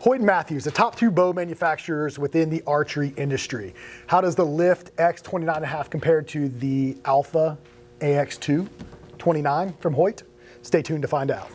Hoyt and Mathews, the top two bow manufacturers within the archery industry. How does the Lift X 29.5 compare to the Alpha AX-2 29 from Hoyt? Stay tuned to find out.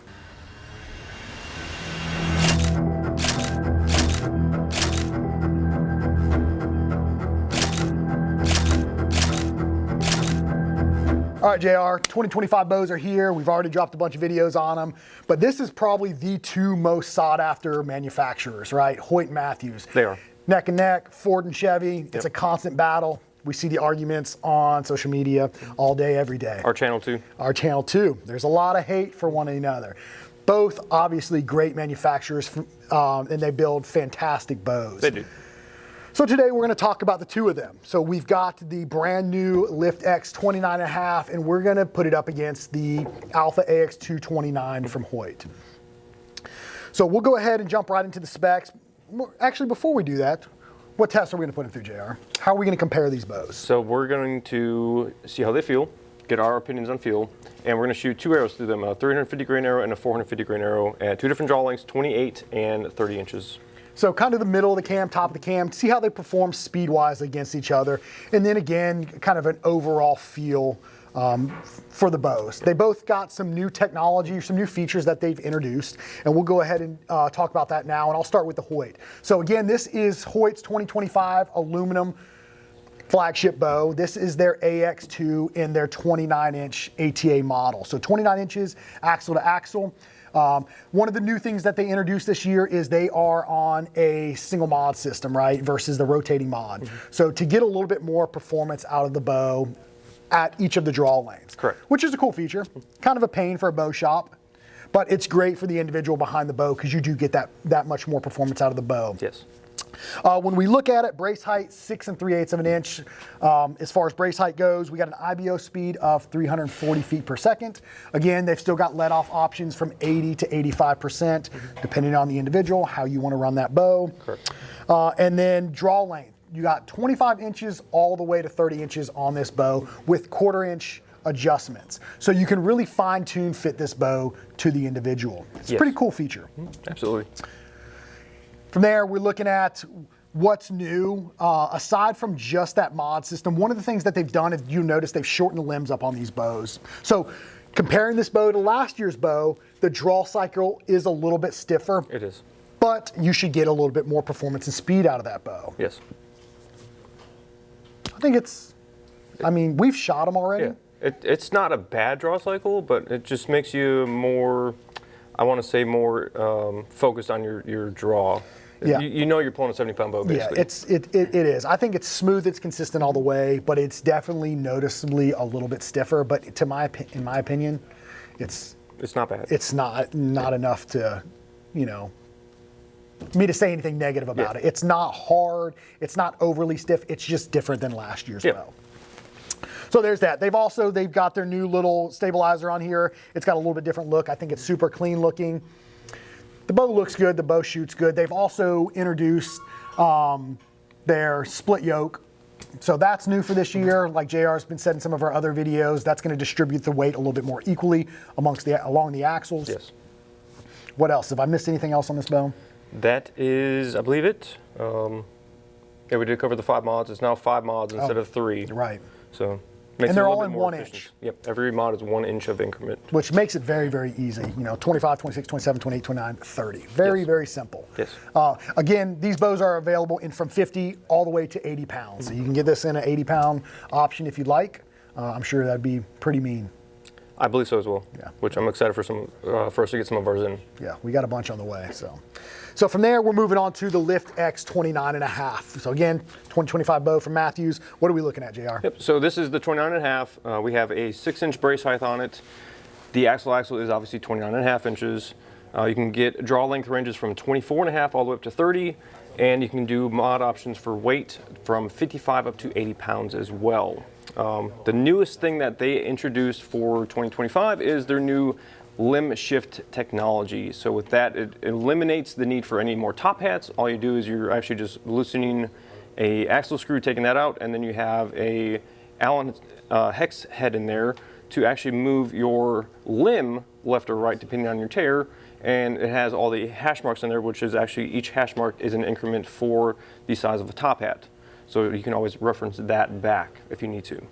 All right, JR, 2025 bows are here. We've already dropped a bunch of videos on them, but this is probably the two most sought after manufacturers, right? Hoyt and Mathews. They are. Neck and neck, Ford and Chevy. It's a constant battle. We see the arguments on social media all day, every day. Our channel too. Our channel too. There's a lot of hate for one another. Both obviously great manufacturers, and they build fantastic bows. They do. So today we're going to talk about the two of them. So we've got the brand new Lift X 29.5, and we're going to put it up against the Alpha AX-2 29 from Hoyt. So we'll go ahead and jump right into the specs. Actually, before we do that, what tests are we going to put them through, JR? How are we going to compare these bows? So we're going to see how they feel, get our opinions on feel, and we're going to shoot two arrows through them, a 350 grain arrow and a 450 grain arrow at two different draw lengths, 28 and 30 inches. So kind of the middle of the cam, top of the cam, see how they perform speed-wise against each other. And then again, kind of an overall feel for the bows. They both got some new technology, some new features that they've introduced. And we'll go ahead and talk about that now. And I'll start with the Hoyt. So again, this is Hoyt's 2025 aluminum flagship bow. This is their AX-2 in their 29-inch ATA model. So 29 inches axle to axle. One of the new things that they introduced this year is they are on a single mod system, right, versus the rotating mod. Mm-hmm. So to get a little bit more performance out of the bow at each of the draw lanes. Correct. Which is a cool feature. Kind of a pain for a bow shop, but it's great for the individual behind the bow because you do get that much more performance out of the bow. Yes. When we look at it, brace height, 6 3/8 of an inch. As far as brace height goes, we got an IBO speed of 340 feet per second. Again, they've still got let off options from 80 to 85%, depending on the individual, how you want to run that bow. Correct. And then draw length. You got 25 inches all the way to 30 inches on this bow with 1/4 inch adjustments. So you can really fine tune fit this bow to the individual. It's a pretty cool feature. Absolutely. From there, we're looking at what's new. Aside from just that mod system, one of the things that they've done, if you notice, they've shortened the limbs up on these bows. So comparing this bow to last year's bow, the draw cycle is a little bit stiffer. It is. But you should get a little bit more performance and speed out of that bow. Yes. I think we've shot them already. Yeah. It's not a bad draw cycle, but it just makes you more, I want to say more focused on your draw. Yeah. You know you're pulling a 70-pound bow, basically. Yeah, it is. I think it's smooth, it's consistent all the way, but it's definitely noticeably a little bit stiffer. But in my opinion, it's not bad. It's not enough to, me to say anything negative about it. It's not hard. It's not overly stiff. It's just different than last year's bow. So there's that. They've got their new little stabilizer on here. It's got a little bit different look. I think it's super clean looking. The bow looks good. The bow shoots good. They've also introduced their split yoke. So that's new for this year. Like JR's been said in some of our other videos, that's going to distribute the weight a little bit more equally along the axles. Yes. What else? Have I missed anything else on this bow? That is, I believe it. Yeah, we did cover the 5 mods. It's now 5 mods instead of 3. Right. So. And they're all in 1 inch. Yep, every mod is 1 inch of increment. Which makes it very, very easy. 25, 26, 27, 28, 29, 30. Very, very simple. Yes. Again, these bows are available in from 50 all the way to 80 pounds. So you can get this in an 80-pound option if you'd like. I'm sure that'd be pretty mean. I believe so as well. Yeah. Which I'm excited for us to get some of ours in. Yeah, we got a bunch on the way. So from there, we're moving on to the Lift X 29.5. So again, 2025 bow from Mathews. What are we looking at, JR? Yep. So this is the 29.5. We have a 6-inch brace height on it. The axle is obviously 29.5 inches. You can get draw length ranges from 24.5 all the way up to 30, and you can do mod options for weight from 55 up to 80 pounds as well. The newest thing that they introduced for 2025 is their new limb shift technology. So with that, it eliminates the need for any more top hats. All you do is you're actually just loosening a axle screw, taking that out, and then you have a Allen hex head in there to actually move your limb left or right depending on your tear, and it has all the hash marks in there, which is actually each hash mark is an increment for the size of a top hat. So you can always reference that back if you need to.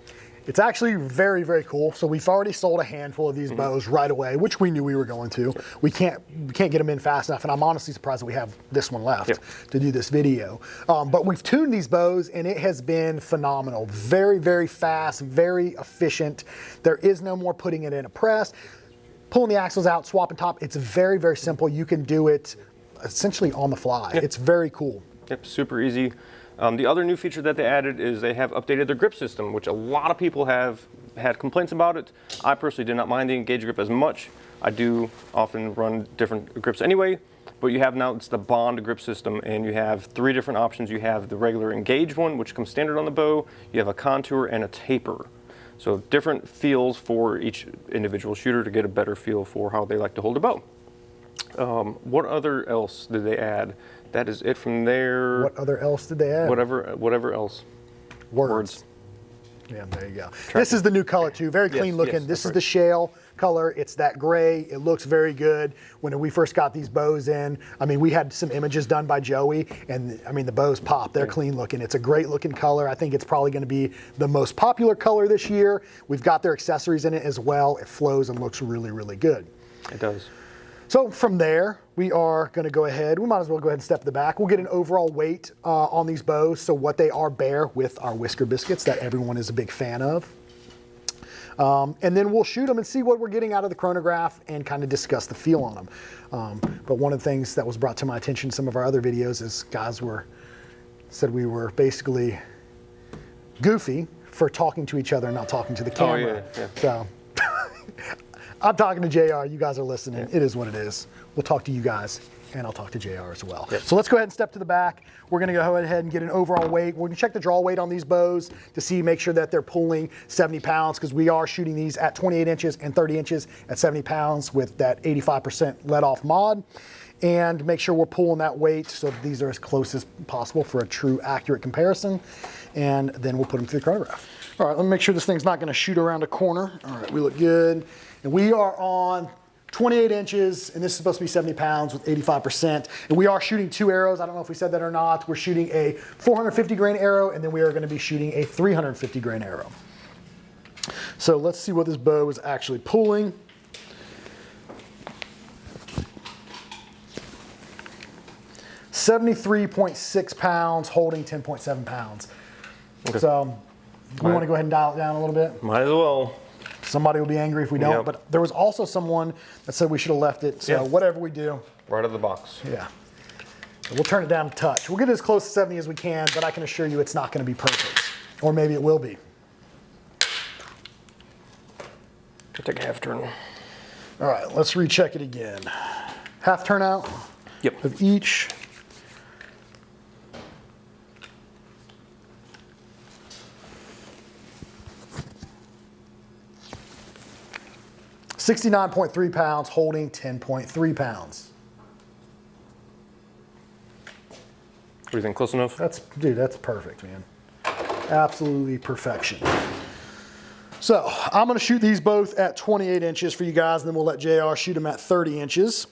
It's actually very, very cool. So we've already sold a handful of these bows right away, which we knew we were going to. We can't get them in fast enough, and I'm honestly surprised that we have this one left to do this video. But we've tuned these bows, and it has been phenomenal. Very, very fast, very efficient. There is no more putting it in a press. Pulling the axles out, swapping top, it's very, very simple. You can do it essentially on the fly. It's very cool. Yep, super easy. The other new feature that they added is they have updated their grip system, which a lot of people have had complaints about it. I personally did not mind the engage grip as much. I do often run different grips anyway, but you have now, it's the Bond grip system, and you have 3 different options. You have the regular engage one, which comes standard on the bow. You have a contour and a taper. So different feels for each individual shooter to get a better feel for how they like to hold a bow. What other else did they add? That is it from there. What other else did they add? Whatever else. Words. Yeah, there you go. This is the new color too, very clean looking. This is the shale color. It's that gray. It looks very good. When we first got these bows in, I mean, we had some images done by Joey, and I mean, the bows pop. They're clean looking. It's a great looking color. I think it's probably going to be the most popular color this year. We've got their accessories in it as well. It flows and looks really, really good. It does. So from there, we are going to go ahead. We might as well go ahead and step to the back. We'll get an overall weight on these bows. So what they are bear with our whisker biscuits that everyone is a big fan of. And then we'll shoot them and see what we're getting out of the chronograph and kind of discuss the feel on them. But one of the things that was brought to my attention in some of our other videos is guys said we were basically goofy for talking to each other and not talking to the camera. Oh, yeah. So I'm talking to JR, you guys are listening. It is what it is. We'll talk to you guys, and I'll talk to JR as well. So let's go ahead and step to the back. We're gonna go ahead and get an overall weight. We're gonna check the draw weight on these bows to make sure that they're pulling 70 pounds, because we are shooting these at 28 inches and 30 inches at 70 pounds with that 85% let off mod. And make sure we're pulling that weight so that these are as close as possible for a true accurate comparison. And then we'll put them through the chronograph. All right, let me make sure this thing's not gonna shoot around a corner. All right, we look good. And we are on 28 inches, and this is supposed to be 70 pounds with 85%. And we are shooting 2 arrows. I don't know if we said that or not. We're shooting a 450 grain arrow, and then we are gonna be shooting a 350 grain arrow. So let's see what this bow is actually pulling. $73.6 pounds, holding 10.7 pounds. Okay. So we want to go ahead and dial it down a little bit. Might as well. Somebody will be angry if we don't, but there was also someone that said we should have left it. So whatever we do. Right out of the box. Yeah. We'll turn it down a touch. We'll get as close to 70 as we can, but I can assure you it's not going to be perfect. Or maybe it will be. I'll take a half turn. All right, let's recheck it again. Half turn out of each. $69.3 pounds, holding 10.3 pounds. What do you think, close enough? Dude, that's perfect, man. Absolutely perfection. So I'm gonna shoot these both at 28 inches for you guys, and then we'll let JR shoot them at 30 inches.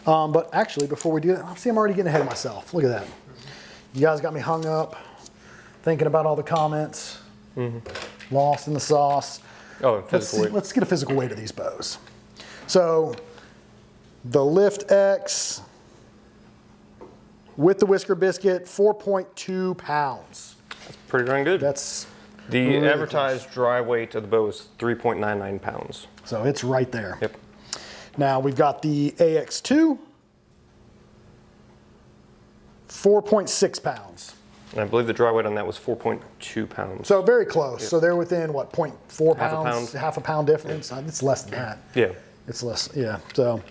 But actually, before we do that, see, I'm already getting ahead of myself. Look at that. You guys got me hung up, thinking about all the comments, lost in the sauce. Oh, let's get a physical weight of these bows. So the Lift X with the whisker biscuit, 4.2 pounds. That's pretty darn good. That's the really advertised dry weight of the bow is 3.99 pounds. So it's right there. Yep. Now we've got the AX-2, 4.6 pounds. And I believe the dry weight on that was 4.2 pounds. So very close. So they're within what, 0.4 pounds? Half a pound. Half a pound difference. It's less than that. Yeah. It's less, yeah. So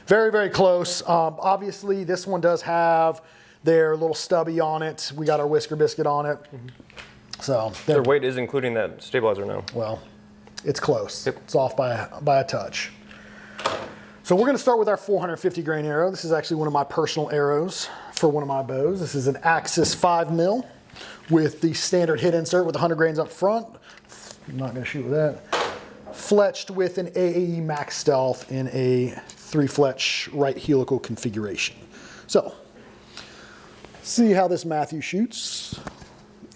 very, very close. Obviously this one does have their little stubby on it. We got our whisker biscuit on it. So their weight is including that stabilizer now. Well, it's close. It's off by a touch. So we're gonna start with our 450 grain arrow. This is actually one of my personal arrows for one of my bows. This is an Axis 5mm with the standard hit insert with 100 grains up front. I'm not gonna shoot with that. fletched with an AAE Max Stealth in a 3-fletch right helical configuration. So, see how this Mathews shoots.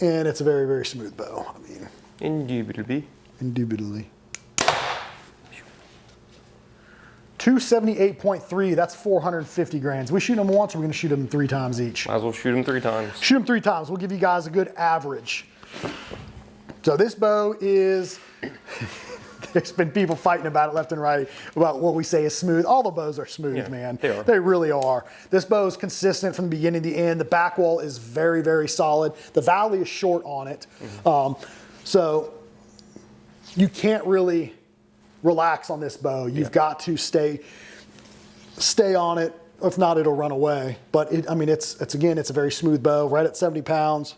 And it's a very, very smooth bow. I mean, indubitably. 278.3, that's 450 grains. We shoot them once, or we're gonna shoot them 3 times each? Might as well shoot them 3 times. Shoot them 3 times. We'll give you guys a good average. So this bow is, there's been people fighting about it left and right, about what we say is smooth. All the bows are smooth, Yeah, man. they are. They really are. This bow is consistent from the beginning to the end. The back wall is very, very solid. The valley is short on it. So you can't really relax on this bow. You've got to stay on it. If not, it'll run away. But I mean, it's again, it's a very smooth bow, right at 70 pounds.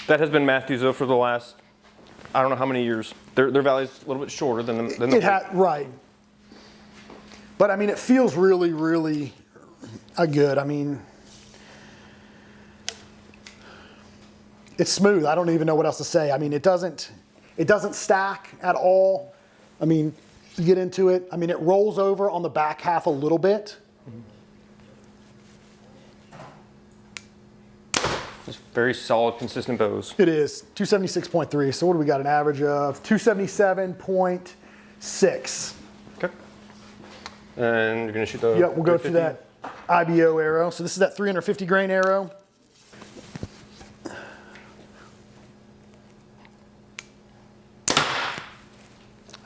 That has been Mathews though for the last, I don't know how many years. Their valley's a little bit shorter than the Right. But I mean, it feels really, really good. I mean, it's smooth. I don't even know what else to say. I mean, it doesn't stack at all. I mean, you get into it. I mean, it rolls over on the back half a little bit. It's very solid, consistent bows. It is 276.3. So what do we got? An average of 277.6. Okay. And you're gonna shoot the. Yep, we'll go through that IBO arrow. So this is that 350 grain arrow.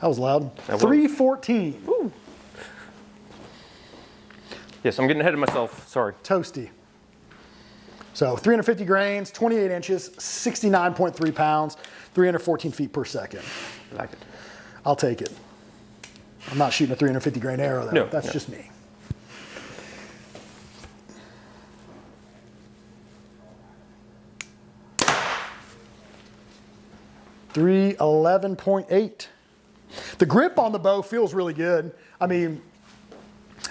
That was loud. That was. 314. Ooh. Yes, I'm getting ahead of myself. Sorry. Toasty. So 350 grains, 28 inches, 69.3 pounds, 314 feet per second. I like it. I'll take it. I'm not shooting a 350 grain arrow though. No, That's no. just me. $311.8. The grip on the bow feels really good. I mean,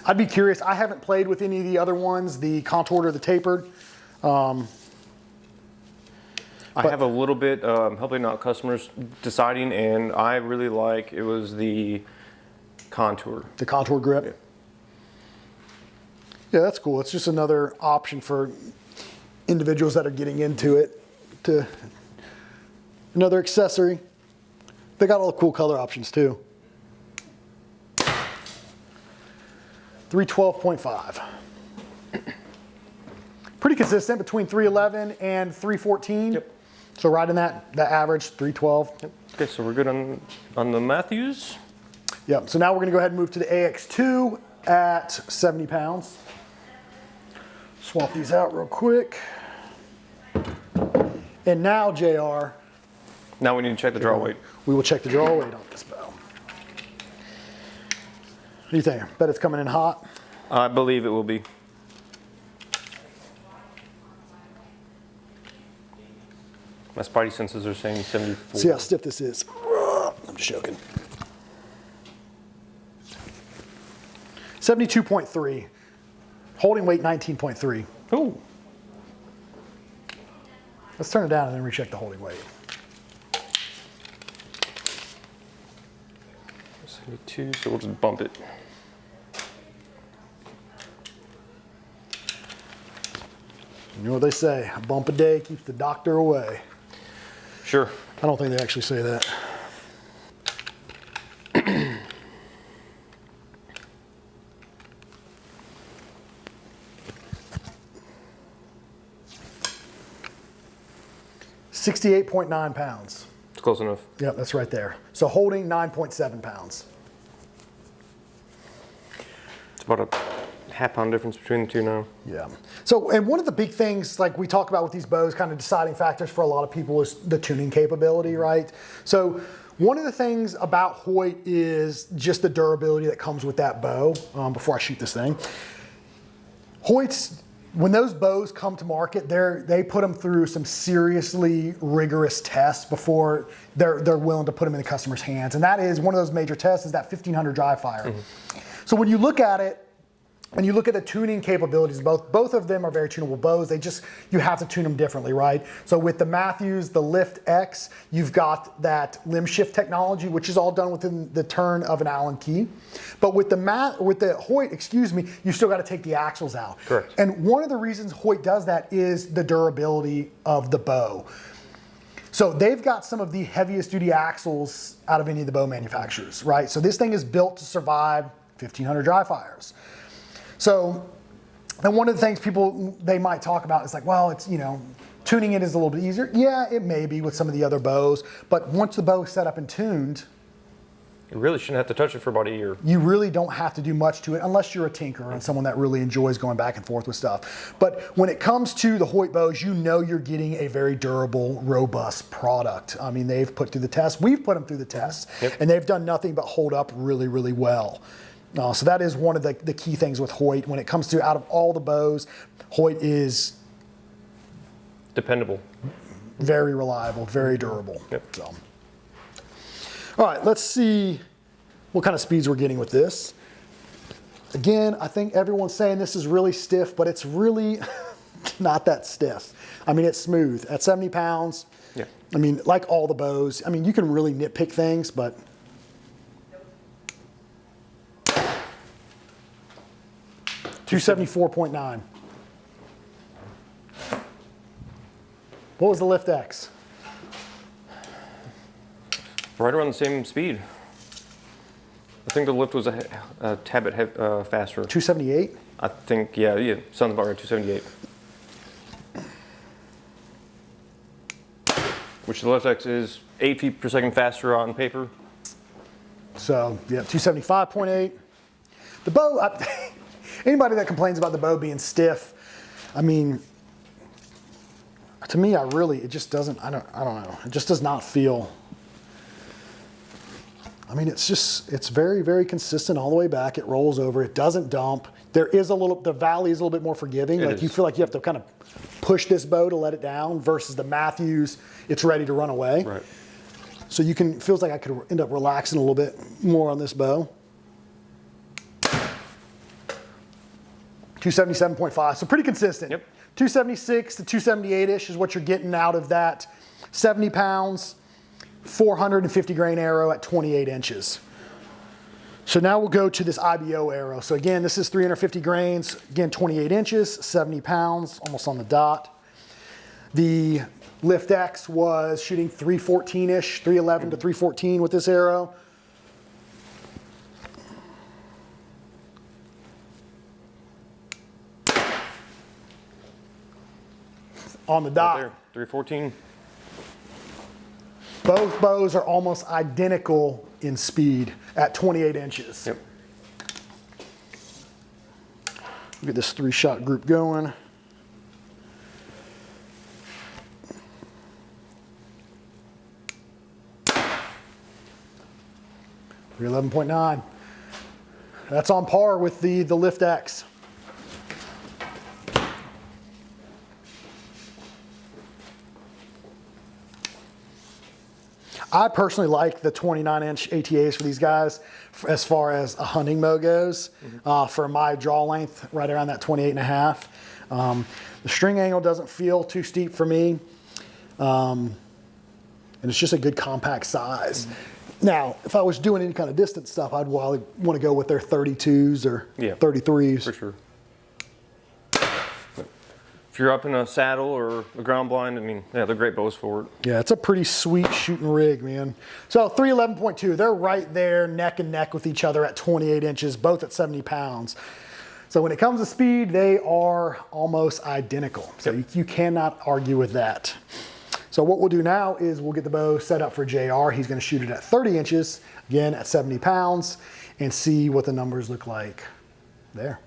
I'd be curious. I haven't played with any of the other ones, the contoured or the tapered. I have a little bit helping out customers deciding, and I really like it was the contour. The contour grip. Yeah, that's cool. It's just another option for individuals that are getting into it. To another accessory. They got all the cool color options too. 312.5. Pretty consistent between 311 and 314. Yep. So right in that average, 312. Yep. Okay, so we're good on the Mathews. Yep. So now we're gonna go ahead and move to the AX-2 at 70 pounds. Swap these out real quick. And now, JR, Now we need to check the draw weight. we will check the draw weight on this bow. What do you think? Bet it's coming in hot? I believe it will be. My spidey senses are saying 74. See how stiff this is. I'm just joking. 72.3. Holding weight 19.3. Ooh. Let's turn it down and then recheck the holding weight. 72, so we'll just bump it. You know what they say, a bump a day keeps the doctor away. Sure. I don't think they actually say that. $68.9 pounds. It's close enough. Yep, that's right there. So holding 9.7 pounds. It's about a half-pound difference between the two now. Yeah. So, and one of the big things, like we talk about with these bows, kind of deciding factors for a lot of people is the tuning capability, right? So, one of the things about Hoyt is just the durability that comes with that bow. Before I shoot this thing, Hoyt's, when those bows come to market, they put them through some seriously rigorous tests before they're willing to put them in the customer's hands. And that is one of those major tests is that 1500 dry fire. Mm-hmm. So when you look at it, and you look at the tuning capabilities, both of them are very tunable bows. You have to tune them differently, right? So with the Mathews, the Lift X, you've got that limb shift technology, which is all done within the turn of an Allen key. But with the Hoyt, you've still got to take the axles out. Correct. And one of the reasons Hoyt does that is the durability of the bow. So they've got some of the heaviest duty axles out of any of the bow manufacturers, right? So this thing is built to survive 1,500 dry fires. So, and one of the things they might talk about is like, well, it's, tuning it is a little bit easier. Yeah, it may be with some of the other bows, but once the bow is set up and tuned, you really shouldn't have to touch it for about a year. You really don't have to do much to it unless you're a tinkerer and someone that really enjoys going back and forth with stuff. But when it comes to the Hoyt bows, you're getting a very durable, robust product. I mean, they've put through the test. We've put them through the test, and they've done nothing but hold up really, really well. So that is one of the key things with Hoyt. When it comes to out of all the bows, Hoyt is dependable, very reliable, very durable. Yep. So. All right, let's see what kind of speeds we're getting with this. Again, I think everyone's saying this is really stiff, but it's really not that stiff. I mean, it's smooth. At 70 pounds, yeah. I mean, like all the bows, I mean, you can really nitpick things, but 274.9. What was the Lift X? Right around the same speed. I think the lift was a tad bit faster. 278? I think, yeah, sounds about right, 278. Which the Lift X is 8 feet per second faster on paper. So, yeah, 275.8. The bow, anybody that complains about the bow being stiff, I mean, to me, it just doesn't, I don't know. It just does not feel, I mean, it's very, very consistent all the way back. It rolls over, it doesn't dump. The valley is a little bit more forgiving. You feel like you have to kind of push this bow to let it down versus the Mathews, it's ready to run away. Right. So feels like I could end up relaxing a little bit more on this bow. 277.5, so pretty consistent. Yep. 276 to 278-ish is what you're getting out of that 70 pounds, 450 grain arrow at 28 inches. So now we'll go to this IBO arrow. So again, this is 350 grains, again, 28 inches, 70 pounds, almost on the dot. The Lift X was shooting 314-ish, 311 to 314 with this arrow. On the dot. Right there, 314. Both bows are almost identical in speed at 28 inches. Yep. Get this 3-shot group going. .9. That's on par with the Lift X. I personally like the 29-inch ATAs for these guys as far as a hunting bow goes. For my draw length, right around that 28.5. The string angle doesn't feel too steep for me. And it's just a good compact size. Now, if I was doing any kind of distance stuff, I'd want to go with their 32s or 33s. For sure. If you're up in a saddle or a ground blind, I mean, yeah, they're great bows for it. Yeah, it's a pretty sweet shooting rig, man. So 311.2, they're right there neck and neck with each other at 28 inches, both at 70 pounds. So when it comes to speed, they are almost identical. So you cannot argue with that. So what we'll do now is we'll get the bow set up for JR. He's gonna shoot it at 30 inches, again at 70 pounds, and see what the numbers look like there.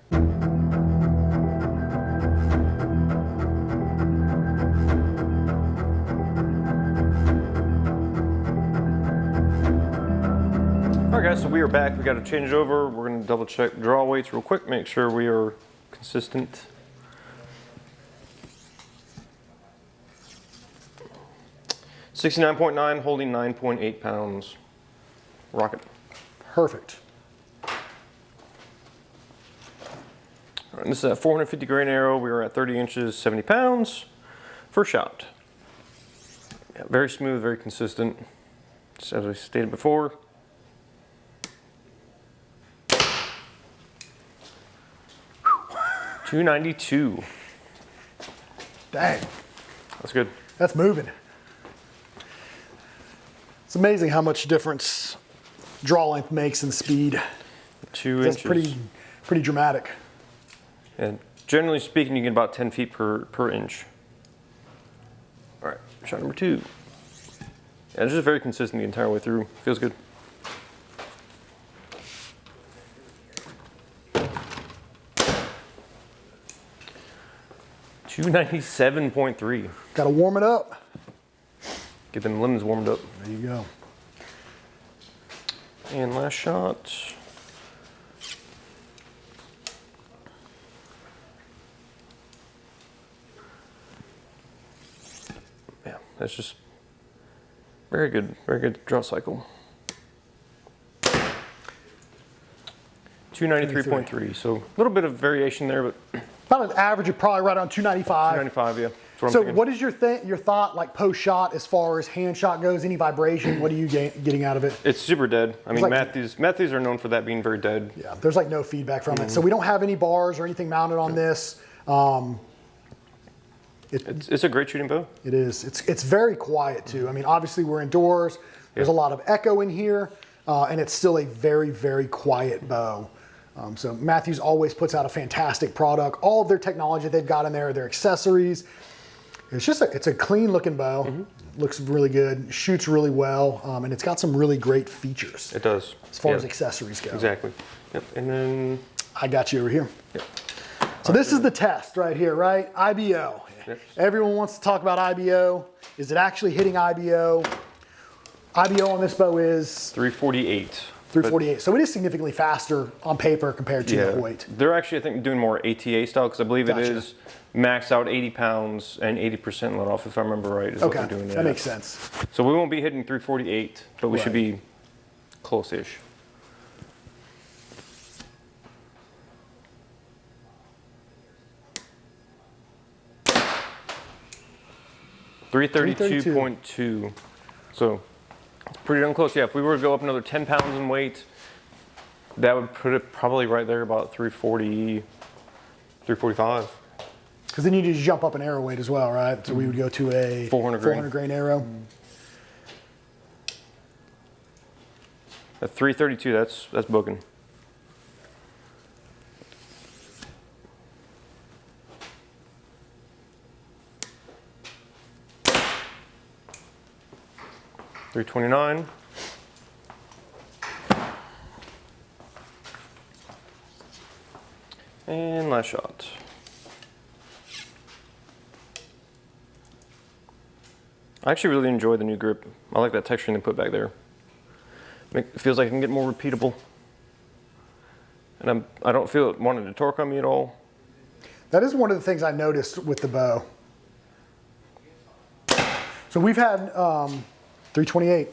All right, guys, so we are back. We got to change over. We're going to double check draw weights real quick, make sure we are consistent. .9, holding 9.8 pounds. Rocket. Perfect. All right, this is a 450 grain arrow. We are at 30 inches, 70 pounds. First shot. Yeah, very smooth, very consistent. Just as I stated before. .292. Dang. That's good. That's moving. It's amazing how much difference draw length makes in speed. 2 That's inches. pretty dramatic. And generally speaking, you get about 10 feet per inch. All right, shot number 2. Yeah, it's just very consistent the entire way through. Feels good. .297.3. Got to warm it up. Get them lemons warmed up. There you go. And last shot. Yeah, that's just very good draw cycle. 293.3, so a little bit of variation there, but About an average of probably right on 295. 295, yeah. That's what I'm So thinking. what is your thought like post shot as far as hand shot goes? Any vibration? What are you getting out of it? It's super dead. I mean, like- Mathews are known for that being very dead. Yeah, there's like no feedback from it. So we don't have any bars or anything mounted on this. It's a great shooting bow. It is. It's very quiet too. I mean, obviously we're indoors. There's a lot of echo in here, and it's still a very quiet bow. So Mathews always puts out a fantastic product. All of their technology they've got in there, their accessories. It's a clean looking bow. Looks really good. Shoots really well, and it's got some really great features. It does. As far Yeah, as accessories go. exactly. Yep. And then I got you over here. yep. So this is the test right here, right? IBO. Yep. Everyone wants to talk about IBO. Is it actually hitting IBO? IBO on this bow is 348. 348. So it is significantly faster on paper compared to the Hoyt. They're actually, I think, doing more ATA style because I believe Gotcha. it is maxed out 80 pounds and 80% let off, if I remember right, is what Okay, they're doing. that makes sense. So we won't be hitting 348, but we should Right. be close-ish. .332.2. So it's pretty darn close. Yeah, if we were to go up another 10 pounds in weight, that would put it probably right there about 340, 345. Because then you need to jump up an arrow weight as well, right? So we would go to a 400 grain arrow. At 332, that's booking. .329. And last shot. I actually really enjoy the new grip. I like that texturing they put back there. It feels like it can get more repeatable. And I don't feel it wanting to torque on me at all. That is one of the things I noticed with the bow. So we've had 328.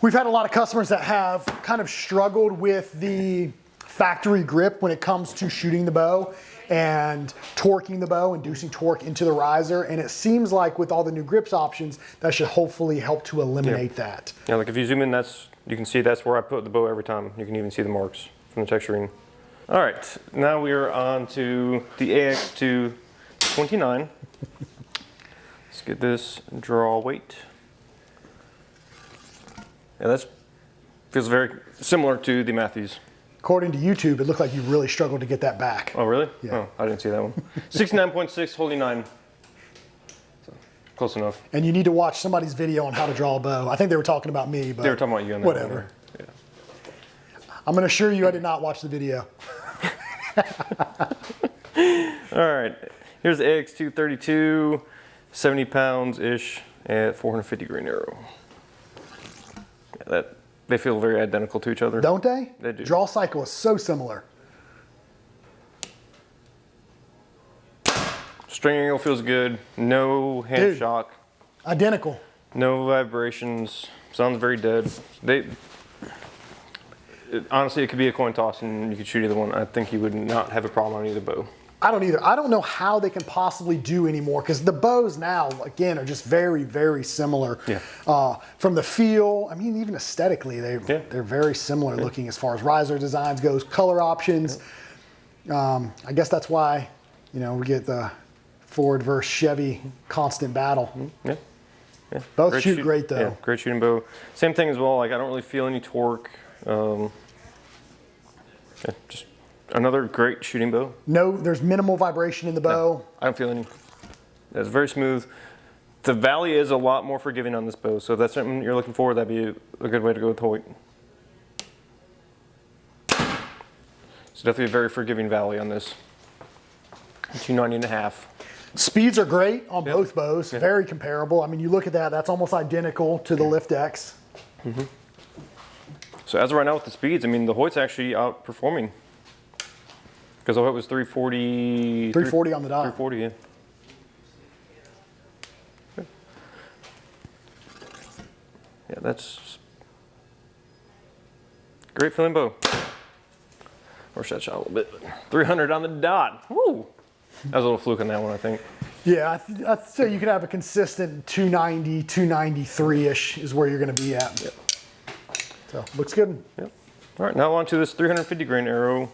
We've had a lot of customers that have kind of struggled with the factory grip when it comes to shooting the bow and torquing the bow, inducing torque into the riser. And it seems like with all the new grips options, that should hopefully help to eliminate that. Yeah, like if you zoom in, you can see that's where I put the bow every time. You can even see the marks from the texturing. All right, now we are on to the AX-2 29. Let's get this draw weight. Yeah, that feels very similar to the Mathews. According to YouTube, it looked like you really struggled to get that back. Oh, really? Yeah. Oh, I didn't see that one. 69.6, holding 9. So, close enough. And you need to watch somebody's video on how to draw a bow. I think they were talking about me, but They were talking about you on that whatever. one. Yeah. I'm gonna assure you I did not watch the video. All right, here's the AX-2 32, 70 pounds-ish at 450 grain arrow. Yeah, they feel very identical to each other. Don't they? They do. Draw cycle is so similar. String angle feels good. No hand Dude. shock. Identical. No vibrations. Sounds very dead. honestly, it could be a coin toss and you could shoot either one. I think you would not have a problem on either bow. I don't either. I don't know how they can possibly do anymore because the bows now, again, are just very, very similar. Yeah. From the feel, I mean, even aesthetically, they're very similar looking as far as riser designs goes, color options. I guess that's why, you know, we get the Ford versus Chevy constant battle. Yeah. Yeah. Both shoot great though. Yeah, great shooting bow. Same thing as well. Like I don't really feel any torque. Yeah, just another great shooting bow. No, there's minimal vibration in the bow. No, I don't feel any. It's very smooth. The valley is a lot more forgiving on this bow, so if that's something you're looking for, that'd be a good way to go with Hoyt. It's definitely a very forgiving valley on this. 290.5. Speeds are great on both bows, very comparable. I mean, you look at that, that's almost identical to the Lift X. So as of right now with the speeds, I mean, the Hoyt's actually outperforming. Because the Hoyt was 340. 340 on the dot. 340, yeah. Yeah, that's great feeling bow. Or that shot a little bit. 300 on the dot. Woo! That was a little fluke on that one, I think. Yeah, I'd say you can have a consistent 290, 293-ish is where you're going to be at. Yep. So, looks good. Yep. All right, now on to this 350 grain arrow.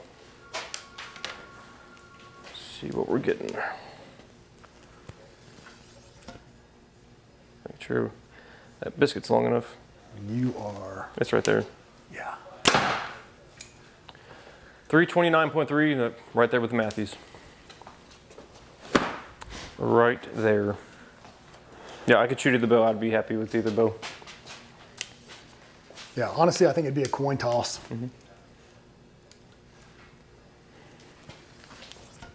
Let's see what we're getting. Make sure that biscuit's long enough. You are. It's right there. Yeah. 329.3, right there with the Mathews. Right there. Yeah, I could shoot either bow. I'd be happy with either bow. Yeah, honestly, I think it'd be a coin toss.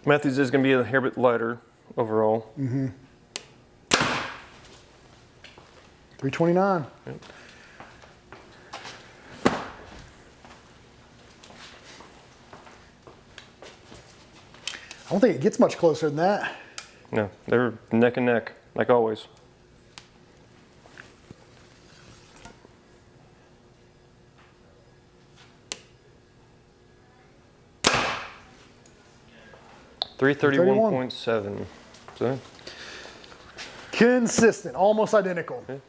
Mathews is going to be a hair bit lighter overall. 329. Yep. I don't think it gets much closer than that. No, they're neck and neck, like always. $331.7. So. Consistent, almost identical. Okay.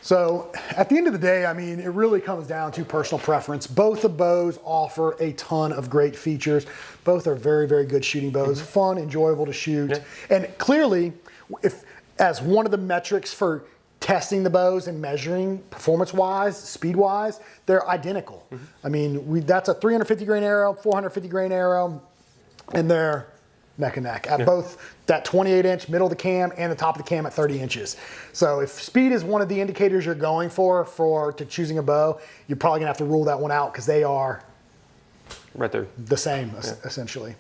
So at the end of the day, I mean, it really comes down to personal preference. Both the bows offer a ton of great features. Both are very, very good shooting bows. Fun, enjoyable to shoot. Yeah. And clearly, if as one of the metrics for testing the bows and measuring performance-wise, speed-wise, they're identical. I mean, that's a 350 grain arrow, 450 grain arrow, and they're neck and neck at both that 28-inch middle of the cam and the top of the cam at 30 inches. So if speed is one of the indicators you're going for to choosing a bow, you're probably gonna have to rule that one out because they are right there, the same essentially.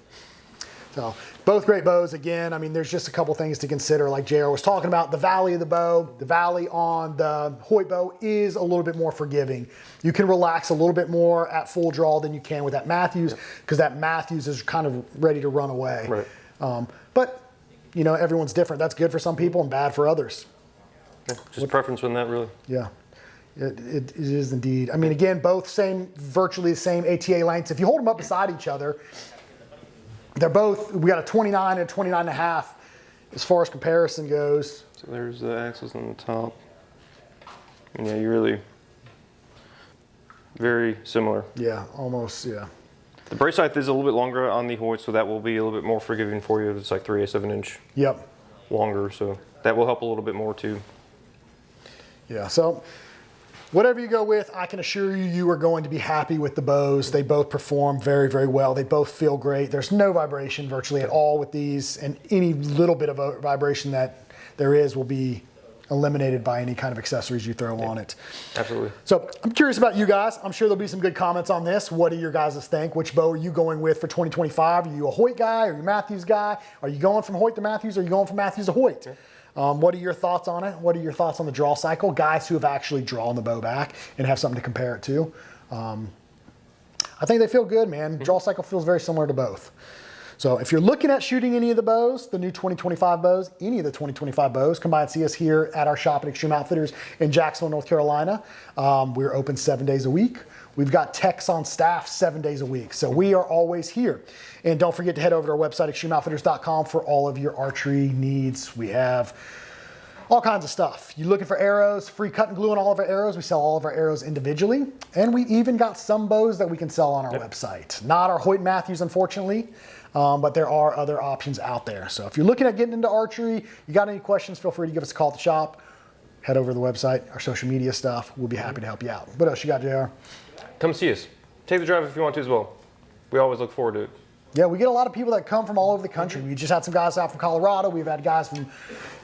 So both great bows. Again, I mean, there's just a couple things to consider. Like JR was talking about, the valley of the bow. The valley on the Hoyt bow is a little bit more forgiving. You can relax a little bit more at full draw than you can with that Mathews, because that Mathews is kind of ready to run away. Right. But you know, everyone's different. That's good for some people and bad for others. Yeah, just preference on that, really. Yeah. It is indeed. I mean, again, both virtually the same ATA lengths. If you hold them up beside each other, they're both, we got a 29 and a 29.5 as far as comparison goes. So there's the axles on the top. And yeah, you're really very similar. Yeah, almost, yeah. The brace height is a little bit longer on the Hoyt, so that will be a little bit more forgiving for you. It's like 3/7 inch longer, so that will help a little bit more too. Yeah, so whatever you go with, I can assure you, you are going to be happy with the bows. They both perform very, very well. They both feel great. There's no vibration virtually at all with these, and any little bit of a vibration that there is will be eliminated by any kind of accessories you throw on it. Absolutely. So I'm curious about you guys. I'm sure there'll be some good comments on this. What do your guys think? Which bow are you going with for 2025? Are you a Hoyt guy? Are you a Mathews guy? Are you going from Hoyt to Mathews? Or are you going from Mathews to Hoyt? What are your thoughts on it? What are your thoughts on the draw cycle? Guys who have actually drawn the bow back and have something to compare it to. I think they feel good, man. Draw cycle feels very similar to both. So if you're looking at shooting any of the bows, the new 2025 bows, any of the 2025 bows, come by and see us here at our shop at Extreme Outfitters in Jacksonville, North Carolina. We're open 7 days a week. We've got techs on staff 7 days a week, so we are always here. And don't forget to head over to our website, extremeoutfitters.com, for all of your archery needs. We have all kinds of stuff. You're looking for arrows, free cut and glue on all of our arrows. We sell all of our arrows individually. And we even got some bows that we can sell on our website. Not our Hoyt and Mathews, unfortunately, but there are other options out there. So if you're looking at getting into archery, you got any questions, feel free to give us a call at the shop. Head over to the website, our social media stuff. We'll be happy to help you out. What else you got, JR? Come see us. Take the drive if you want to as well. We always look forward to it. Yeah, we get a lot of people that come from all over the country. We just had some guys out from Colorado. We've had guys from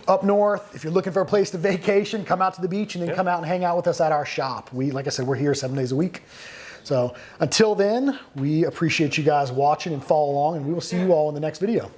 up north. If you're looking for a place to vacation, come out to the beach and then come out and hang out with us at our shop. Like I said, we're here 7 days a week. So until then, we appreciate you guys watching and follow along, and we will see you all in the next video.